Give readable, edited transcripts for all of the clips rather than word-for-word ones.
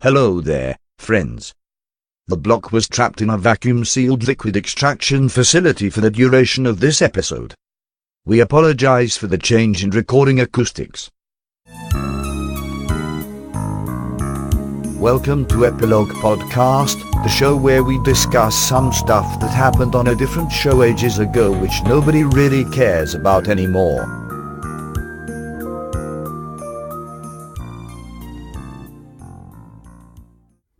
Hello there, friends. LeBloc was trapped in a vacuum-sealed liquid extraction facility for the duration of this episode. We apologize for the change in recording acoustics. Welcome to Epilogue Podcast, the show where we discuss some stuff that happened on a different show ages ago which nobody really cares about anymore.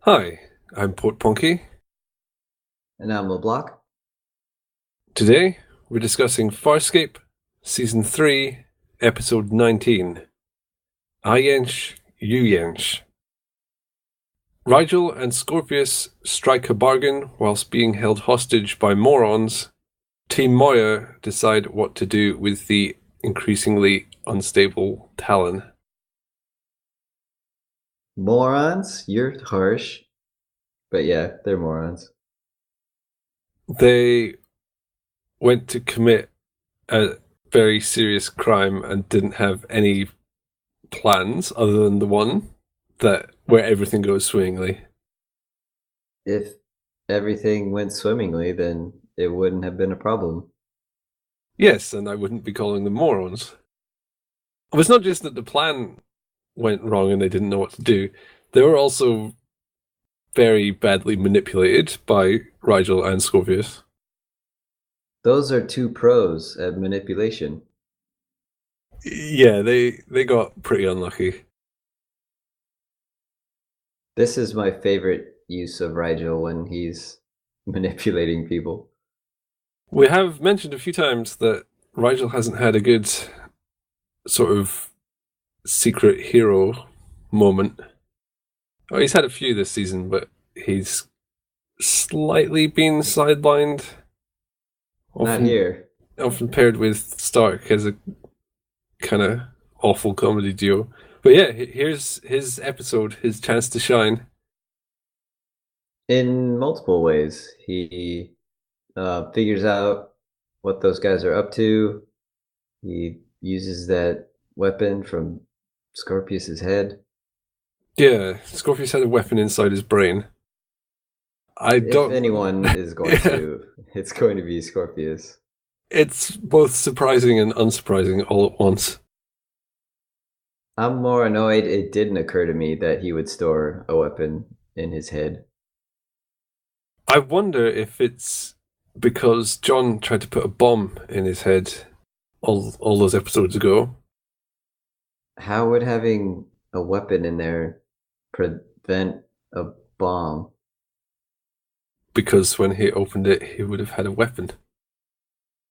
Hi, I'm Portponky. And I'm LeBloc. Today, we're discussing Farscape, Season 3, Episode 19. I-Yensch, You-Yensch. Rigel and Scorpius strike a bargain whilst being held hostage by morons. Team Moya decide what to do with the increasingly unstable Talon. Morons? You're harsh. But yeah, they're morons. They went to commit a very serious crime and didn't have any plans other than the one where everything goes swimmingly. If everything went swimmingly, then it wouldn't have been a problem. Yes, and I wouldn't be calling them morons. It was not just that the plan went wrong and they didn't know what to do. They were also very badly manipulated by Rigel and Scorpius. Those are two pros at manipulation. Yeah, they got pretty unlucky. This is my favorite use of Rigel when he's manipulating people. We have mentioned a few times that Rigel hasn't had a good sort of secret hero moment. Oh, he's had a few this season, but he's slightly been sidelined. Not here. Often paired with Stark as a kind of awful comedy duo. But yeah, here's his episode, his chance to shine. In multiple ways. He figures out what those guys are up to. He uses that weapon from Scorpius's head. Yeah, Scorpius had a weapon inside his brain. If anyone is going to, it's going to be Scorpius. It's both surprising and unsurprising all at once. I'm more annoyed it didn't occur to me that he would store a weapon in his head. I wonder if it's because John tried to put a bomb in his head all those episodes ago. How would having a weapon in there prevent a bomb? Because when he opened it, he would have had a weapon.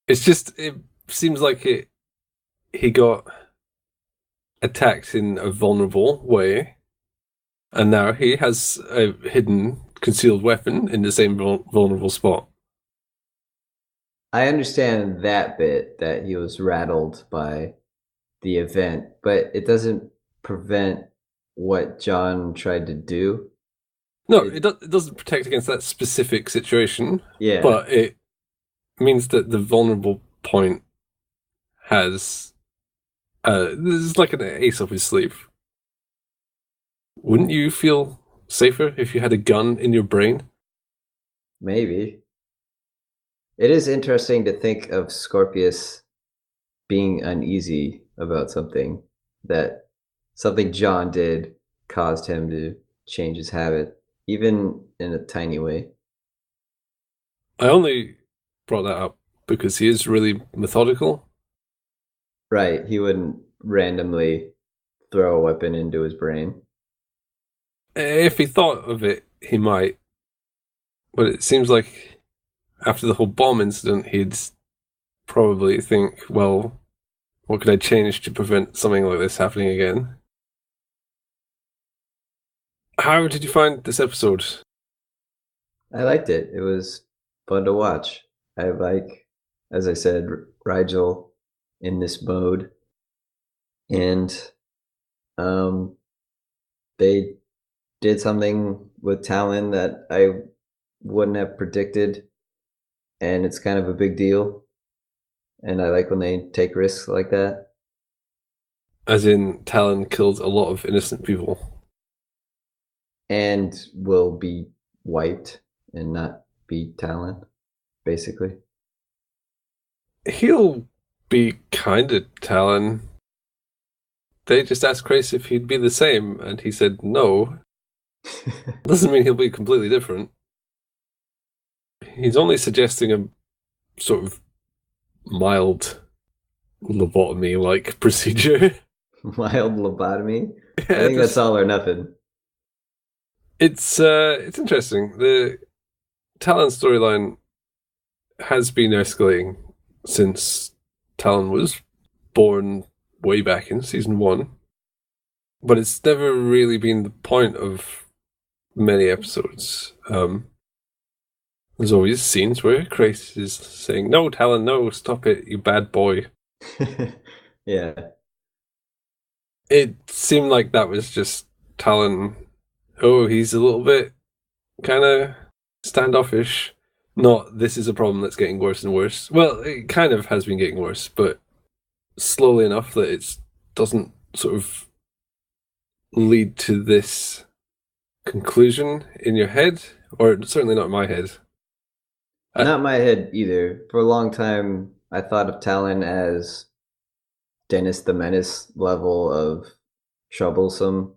It seems like he got attacked in a vulnerable way, and now he has a hidden, concealed weapon in the same vulnerable spot. I understand that bit, that he was rattled by the event, but it doesn't prevent what John tried to do. No, it doesn't protect against that specific situation. Yeah. But it means that the vulnerable point has this is like an ace up his sleeve. Wouldn't you feel safer if you had a gun in your brain? Maybe. It is interesting to think of Scorpius being uneasy about something, that something John did caused him to change his habit, even in a tiny way. I only brought that up because he is really methodical. Right, he wouldn't randomly throw a weapon into his brain. If he thought of it, he might. But it seems like after the whole bomb incident, he'd probably think, well, what could I change to prevent something like this happening again? How did you find this episode? I liked it. It was fun to watch. I like, as I said, Rigel in this mode. And they did something with Talon that I wouldn't have predicted. And it's kind of a big deal. And I like when they take risks like that. As in, Talon killed a lot of innocent people. and will be wiped and not be Talon, basically. He'll be kind of Talon. They just asked Chris if he'd be the same, and he said no. Doesn't mean he'll be completely different. He's only suggesting a sort of mild lobotomy-like procedure. Mild lobotomy? Yeah, I think that's all or nothing. It's interesting. The Talon storyline has been escalating since Talon was born way back in season 1. But it's never really been the point of many episodes. There's always scenes where Chris is saying, "No, Talon, no, stop it, you bad boy." Yeah. It seemed like that was just Talon. Oh, he's a little bit kind of standoffish. Not, this is a problem that's getting worse and worse. Well, it kind of has been getting worse, but slowly enough that it doesn't sort of lead to this conclusion in your head, or certainly not in my head. Not my head either. For a long time, I thought of Talon as Dennis the Menace level of troublesome.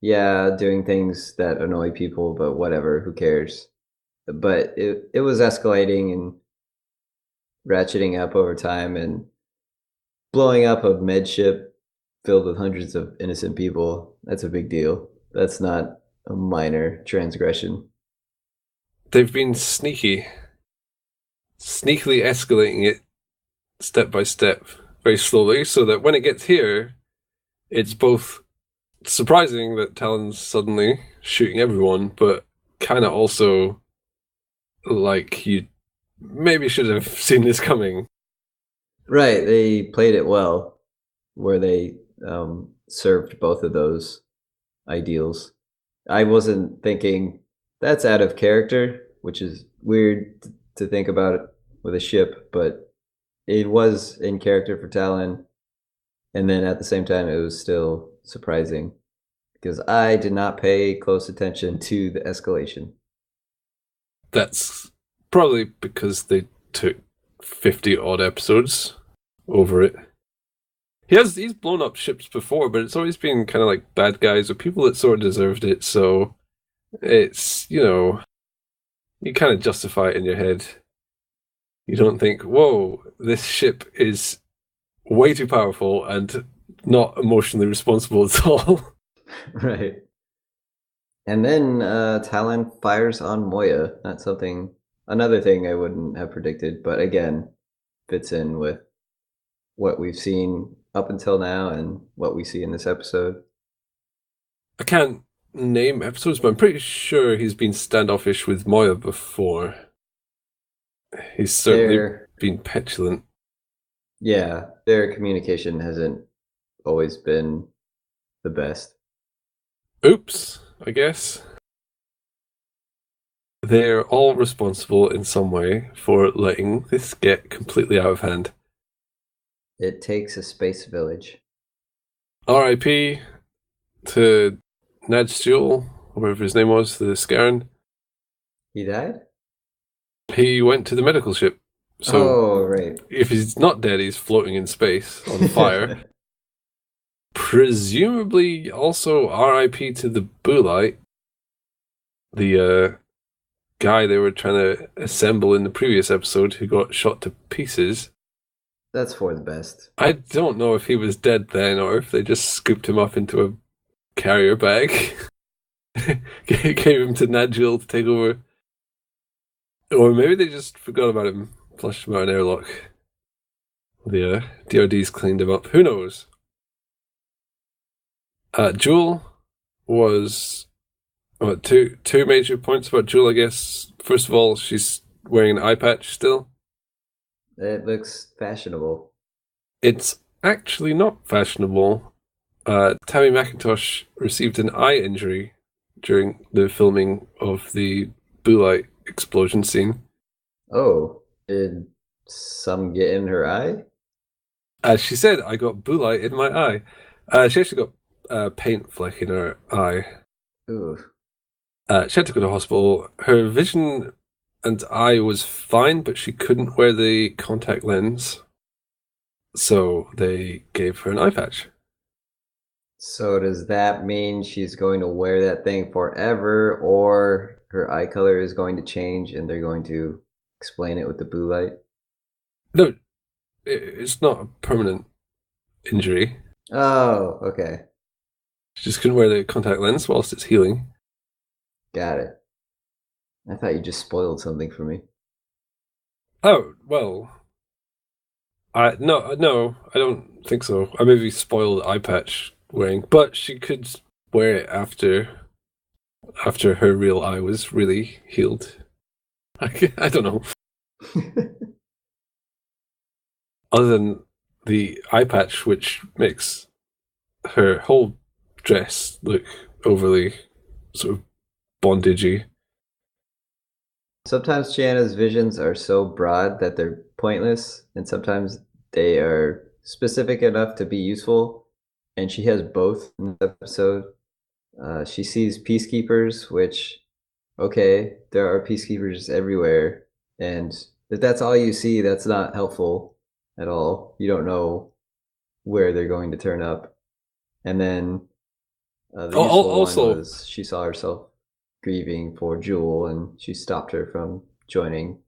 Yeah, doing things that annoy people, but whatever, who cares? But it was escalating and ratcheting up over time and blowing up a med ship filled with hundreds of innocent people. That's a big deal. That's not a minor transgression. They've been sneakily escalating it step by step, very slowly, so that when it gets here, it's both surprising that Talon's suddenly shooting everyone, but kind of also like you maybe should have seen this coming. Right, they played it well, where they served both of those ideals. I wasn't thinking that's out of character, which is weird to think about with a ship, but it was in character for Talon. And then at the same time, it was still surprising because I did not pay close attention to the escalation. That's probably because they took 50 odd episodes over it. He's blown up ships before, but it's always been kind of like bad guys or people that sort of deserved it, so it's, you kind of justify it in your head. You don't think, whoa, this ship is way too powerful and not emotionally responsible at all. Right. And then Talon fires on Moya. That's another thing I wouldn't have predicted, but again, fits in with what we've seen up until now and what we see in this episode. I can't name episodes, but I'm pretty sure he's been standoffish with Moya before. He's certainly been petulant. Yeah, their communication hasn't always been the best. Oops, I guess. They're all responsible in some way for letting this get completely out of hand. It takes a space village. R.I.P. to Nadjul, whatever his name was, the Scaran. He died? He went to the medical ship. So right. If he's not dead, he's floating in space on fire. Presumably also R.I.P. to the Bulite, the guy they were trying to assemble in the previous episode who got shot to pieces. That's for the best. I don't know if he was dead then or if they just scooped him up into a carrier bag. Gave him to Nadjul to take over. Or maybe they just forgot about him, flushed him out an airlock. The DRD's cleaned him up. Who knows? Jewel was... two major points about Jewel, I guess. First of all, she's wearing an eye patch still. It looks fashionable. It's actually not fashionable. Tammy McIntosh received an eye injury during the filming of the Bulite explosion scene. Oh, did some get in her eye? She said, I got Bulite in my eye. She actually got a paint fleck in her eye. Ooh. She had to go to hospital. Her vision and eye was fine, but she couldn't wear the contact lens. So they gave her an eye patch. So does that mean she's going to wear that thing forever, or her eye color is going to change and they're going to explain it with the blue light? No, it's not a permanent injury. Oh, okay. She just couldn't wear the contact lens whilst it's healing. Got it. I thought you just spoiled something for me. Oh, well. No, I don't think so. I maybe spoiled eye patch wearing, but she could wear it after her real eye was really healed. I don't know. Other than the eye patch, which makes her whole dress look overly sort of bondagey. Sometimes Gianna's visions are so broad that they're pointless, and sometimes they are specific enough to be useful. And she has both in this episode. She sees peacekeepers, which, okay, there are peacekeepers everywhere. And if that's all you see, that's not helpful at all. You don't know where they're going to turn up. And then the useful one was she saw herself grieving for Jewel, and she stopped her from joining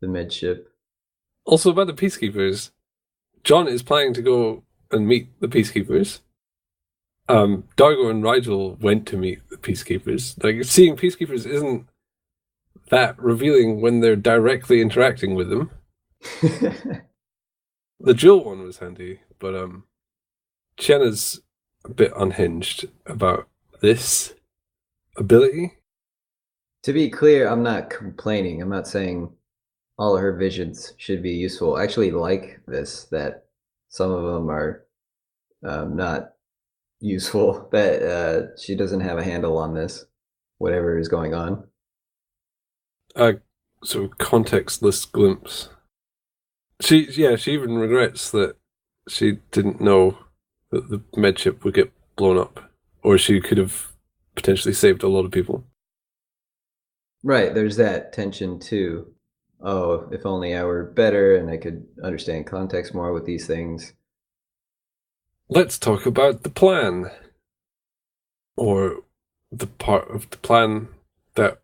the midship. Also, about the peacekeepers, John is planning to go and meet the peacekeepers. Dargo and Rigel went to meet the peacekeepers. Like, seeing peacekeepers isn't that revealing when they're directly interacting with them. The Jewel one was handy, but Shanna's a bit unhinged about this ability. To be clear, I'm not complaining. I'm not saying all of her visions should be useful. I actually like this, that some of them are not useful, that she doesn't have a handle on this, whatever is going on. Sort of contextless glimpse. She even regrets that she didn't know that the medship would get blown up, or she could have potentially saved a lot of people. Right, there's that tension too. Oh, if only I were better and I could understand context more with these things. Let's talk about the plan. Or the part of the plan that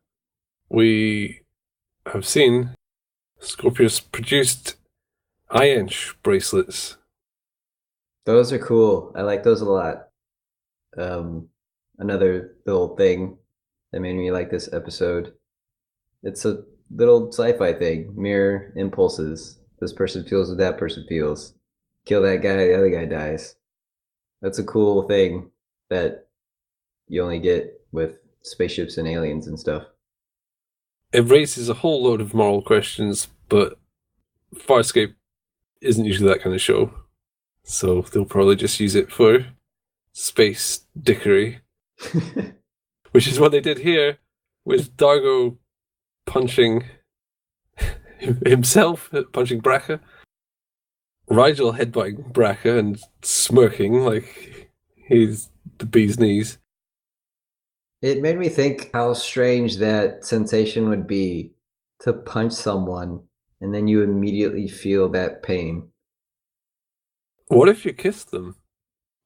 we have seen. Scorpius produced I-Yensch bracelets. Those are cool. I like those a lot. Another little thing that made me like this episode. It's a little sci-fi thing. Mirror impulses. This person feels what that person feels. Kill that guy, the other guy dies. That's a cool thing that you only get with spaceships and aliens and stuff. It raises a whole load of moral questions, but Farscape isn't usually that kind of show. So they'll probably just use it for space dickery. Which is what they did here with Dargo punching himself, punching Braca. Rigel headbutting Braca and smirking like he's the bee's knees. It made me think how strange that sensation would be to punch someone and then you immediately feel that pain. What if you kissed them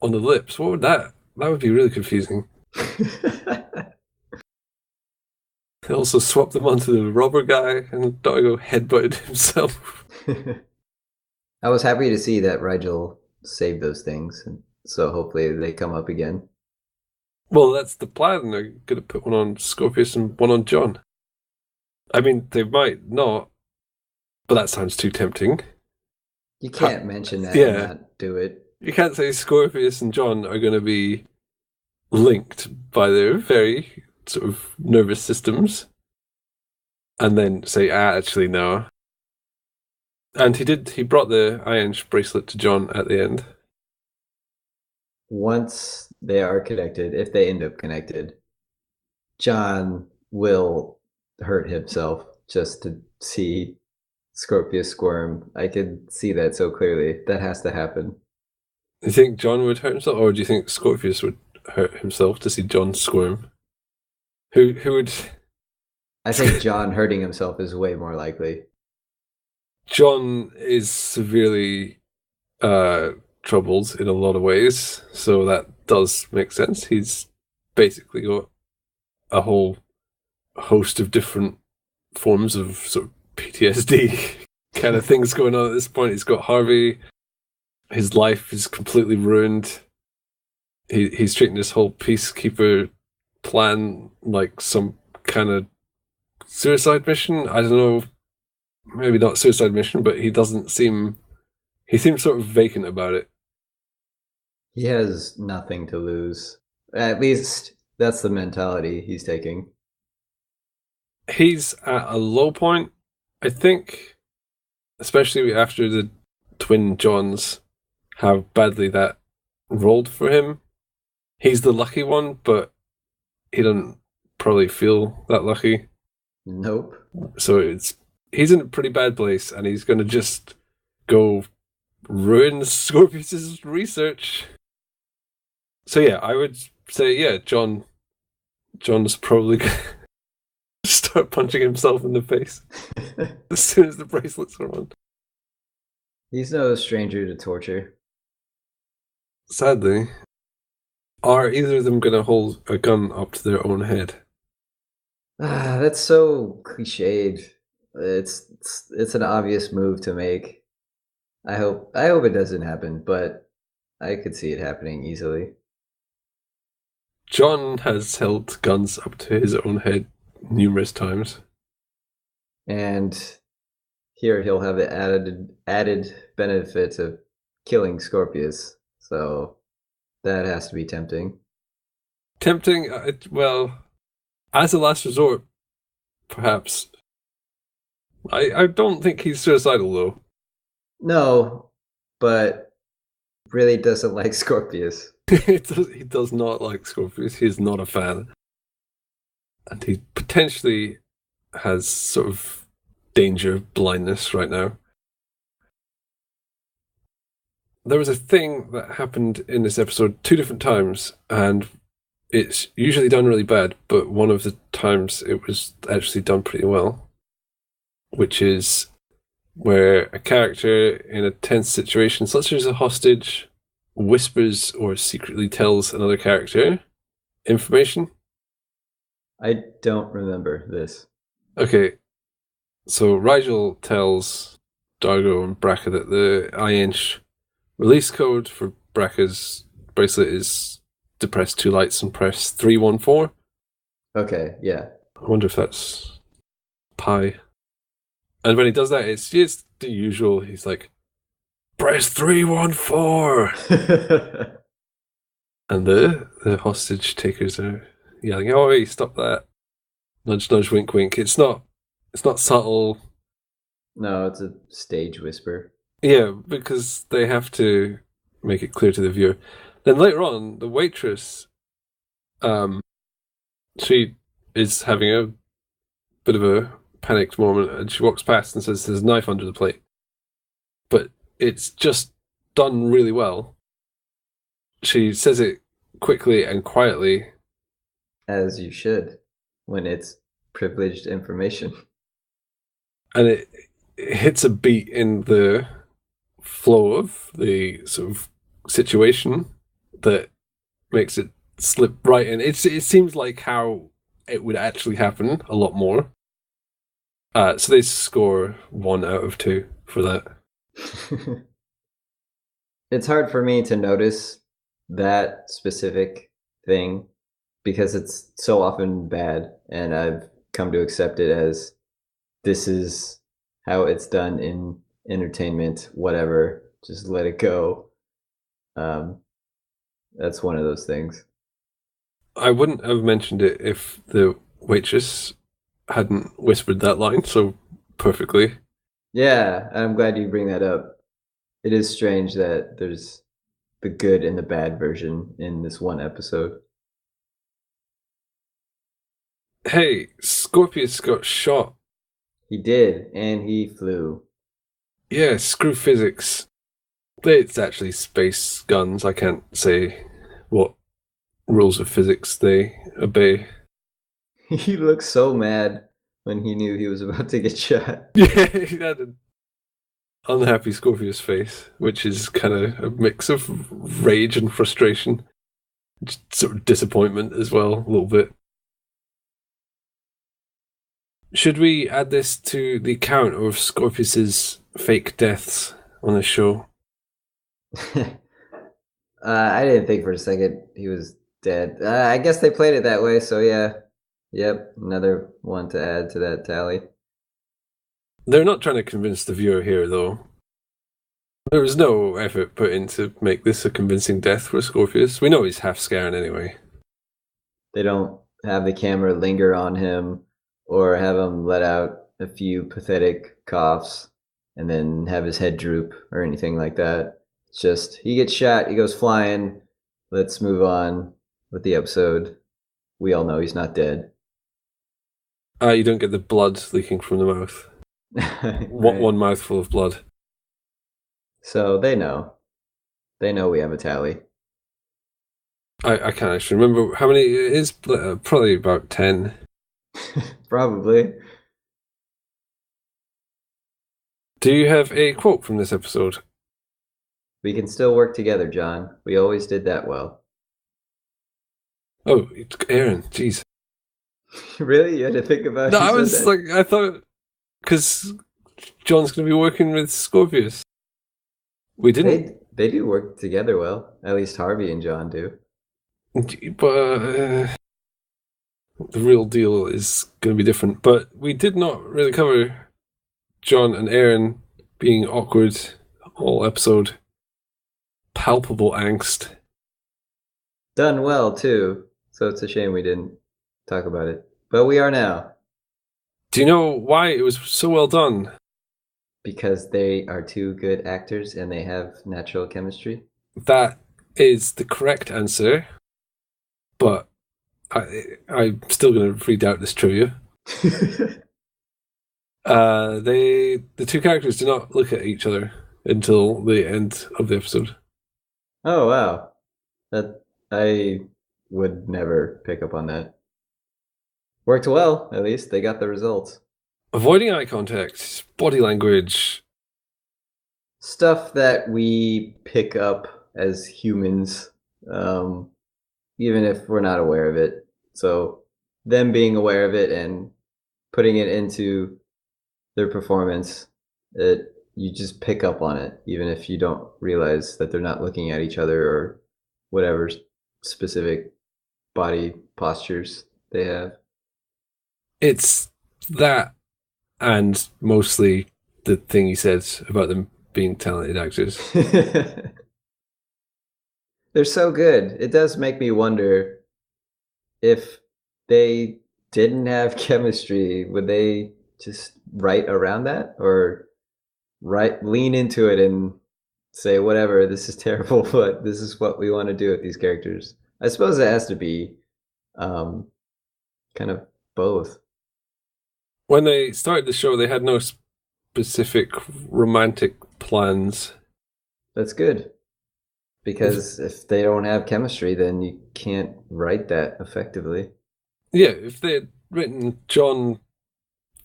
on the lips? What would that would be really confusing. They also swapped them onto the rubber guy, and Dargo headbutted himself. I was happy to see that Rigel saved those things, so hopefully they come up again. Well, that's the plan. They're going to put one on Scorpius and one on John. I mean, they might not, but that sounds too tempting. You can't mention that and not do it. You can't say Scorpius and John are going to be linked by their very sort of nervous systems, and then say, actually, no. And he brought the I-Yensch bracelet to John at the end. Once they are connected, if they end up connected, John will hurt himself just to see Scorpius squirm. I could see that so clearly. That has to happen. Do you think John would hurt himself, or do you think Scorpius would hurt himself to see John squirm? Who would... I think John hurting himself is way more likely. John is severely troubled in a lot of ways, so that does make sense. He's basically got a whole host of different forms of sort of PTSD kind of things going on at this point. He's got Harvey. His life is completely ruined. He's treating this whole peacekeeper plan like some kind of suicide mission. I don't know, maybe not suicide mission, but he seems sort of vacant about it. He has nothing to lose. At least that's the mentality he's taking. He's at a low point, I think, especially after the twin Johns, how badly that rolled for him. He's the lucky one, but he doesn't probably feel that lucky. Nope. So he's in a pretty bad place, and he's going to just go ruin Scorpius's research. So yeah, I would say, yeah, John's probably going to start punching himself in the face as soon as the bracelets are on. He's no stranger to torture. Sadly. Are either of them going to hold a gun up to their own head? That's so cliched. It's an obvious move to make. I hope it doesn't happen, but I could see it happening easily. John has held guns up to his own head numerous times. And here he'll have the added benefit of killing Scorpius. So that has to be tempting. Tempting? Well, as a last resort, perhaps. I don't think he's suicidal, though. No, but really doesn't like Scorpius. He does not like Scorpius. He is not a fan. And he potentially has sort of danger of blindness right now. There was a thing that happened in this episode 2 different times, and it's usually done really bad, but one of the times it was actually done pretty well, which is where a character in a tense situation, such as a hostage, whispers or secretly tells another character information. I don't remember this. Okay, so Rigel tells Dargo and Braca that the I-Yensch release code for Braca's bracelet is to press 2 lights and press 314. Okay, yeah. I wonder if that's pi. And when he does that, it's just the usual. He's like, press 314! And the hostage takers are yelling, oh, hey, stop that. Nudge, nudge, wink, wink. It's not subtle. No, it's a stage whisper. Yeah, because they have to make it clear to the viewer. Then later on, the waitress, she is having a bit of a panicked moment, and she walks past and says there's a knife under the plate. But it's just done really well. She says it quickly and quietly. As you should, when it's privileged information. And it hits a beat in the flow of the sort of situation that makes it slip right in. It seems like how it would actually happen a lot more. So they score 1 out of 2 for that. It's hard for me to notice that specific thing because it's so often bad, and I've come to accept it as this is how it's done in entertainment, whatever, just let it go. That's one of those things. I wouldn't have mentioned it if the waitress hadn't whispered that line so perfectly. Yeah, I'm glad you bring that up. It is strange that there's the good and the bad version in this one episode. Hey, Scorpius got shot. He did, and he flew. Yeah, screw physics. It's actually space guns. I can't say what rules of physics they obey. He looked so mad when he knew he was about to get shot. Yeah, he had an unhappy Scorpius face, which is kind of a mix of rage and frustration. Just sort of disappointment as well, a little bit. Should we add this to the count of Scorpius's fake deaths on the show? I didn't think for a second he was dead. I guess they played it that way, so yeah. Yep, another one to add to that tally. They're not trying to convince the viewer here, though. There was no effort put in to make this a convincing death for Scorpius. We know he's half Scaran anyway. They don't have the camera linger on him or have him let out a few pathetic coughs and then have his head droop or anything like that. It's just, he gets shot, he goes flying. Let's move on with the episode. We all know he's not dead. You don't get the blood leaking from the mouth. Right. One mouthful of blood. So they know. They know we have a tally. I can't actually remember how many it is. Probably about 10. Probably. Do you have a quote from this episode? We can still work together, John. We always did that well. Oh, it's Aaron. Jeez. Really? You had to think about it? No, I thought, because John's going to be working with Scorpius. We didn't. They do work together well. At least Harvey and John do. But the real deal is going to be different. But we did not really cover John and Aaron being awkward all episode. Palpable angst. Done well, too. So it's a shame we didn't talk about it. But we are now. Do you know why it was so well done? Because they are two good actors and they have natural chemistry? That is the correct answer. But I'm still going to read out this trivia. The two characters do not look at each other until the end of the episode. Oh, wow. That I would never pick up on that. Worked well, at least. They got the results. Avoiding eye contact, body language. Stuff that we pick up as humans, even if we're not aware of it. So them being aware of it and putting it into their performance, you just pick up on it, even if you don't realize that they're not looking at each other or whatever specific body postures they have. It's that, and mostly the thing he said about them being talented actors. They're so good. It does make me wonder if they didn't have chemistry, would they just write around that or lean into it and say, whatever, this is terrible, but this is what we want to do with these characters? I suppose it has to be kind of both. When they started the show, they had no specific romantic plans. That's good. Because if they don't have chemistry, then you can't write that effectively. Yeah, if they had written John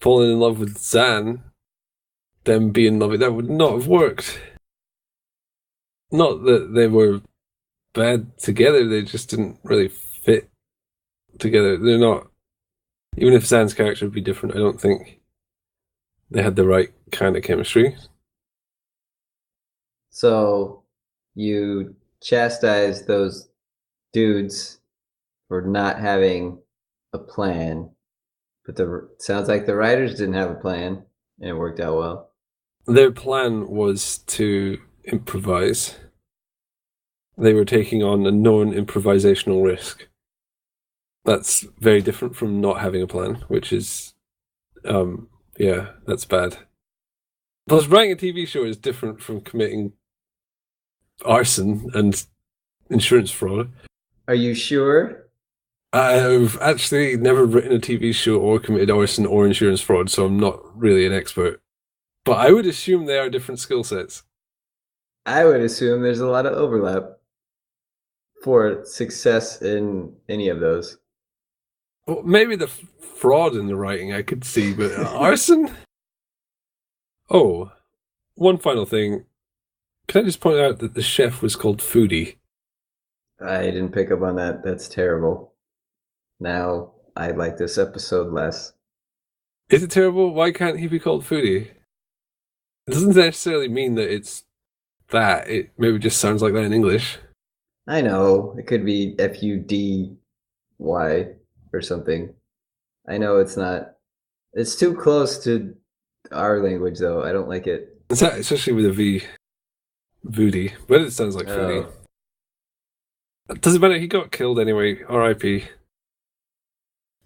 falling in love with Zan, them being in love with that would not have worked. Not that they were bad together, they just didn't really fit together. They're not, even if Zan's character would be different, I don't think they had the right kind of chemistry. So you chastise those dudes for not having a plan, but sounds like the writers didn't have a plan and it worked out well. Their plan was to improvise. They were taking on a known improvisational risk. That's very different from not having a plan, which is, yeah, that's bad. Plus, writing a TV show is different from committing arson and insurance fraud. Are you sure? I've actually never written a TV show or committed arson or insurance fraud, so I'm not really an expert. But I would assume they are different skill sets. I would assume there's a lot of overlap for success in any of those. Well, maybe the fraud in the writing I could see, but arson? Oh, one final thing. Can I just point out that the chef was called Foodie? I didn't pick up on that. That's terrible. Now I like this episode less. Is it terrible? Why can't he be called Foodie? It doesn't necessarily mean that it's that. It maybe just sounds like that in English. I know it could be Fudy or something. I know it's not. It's too close to our language, though. I don't like it. It's that, especially with a V. Voodie. But it sounds like Foodie. Doesn't matter, he got killed anyway. R.I.P.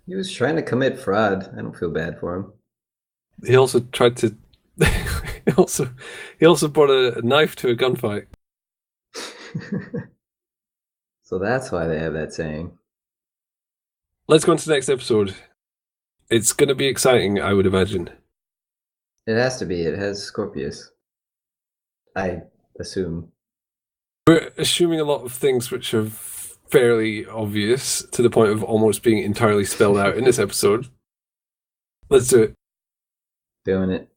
He was trying to commit fraud. I don't feel bad for him. He also tried to... he also brought a knife to a gunfight. So that's why they have that saying. Let's go on to the next episode. It's going to be exciting, I would imagine. It has to be. It has Scorpius. I assume. We're assuming a lot of things which are fairly obvious to the point of almost being entirely spelled out in this episode. Let's do it. Doing it.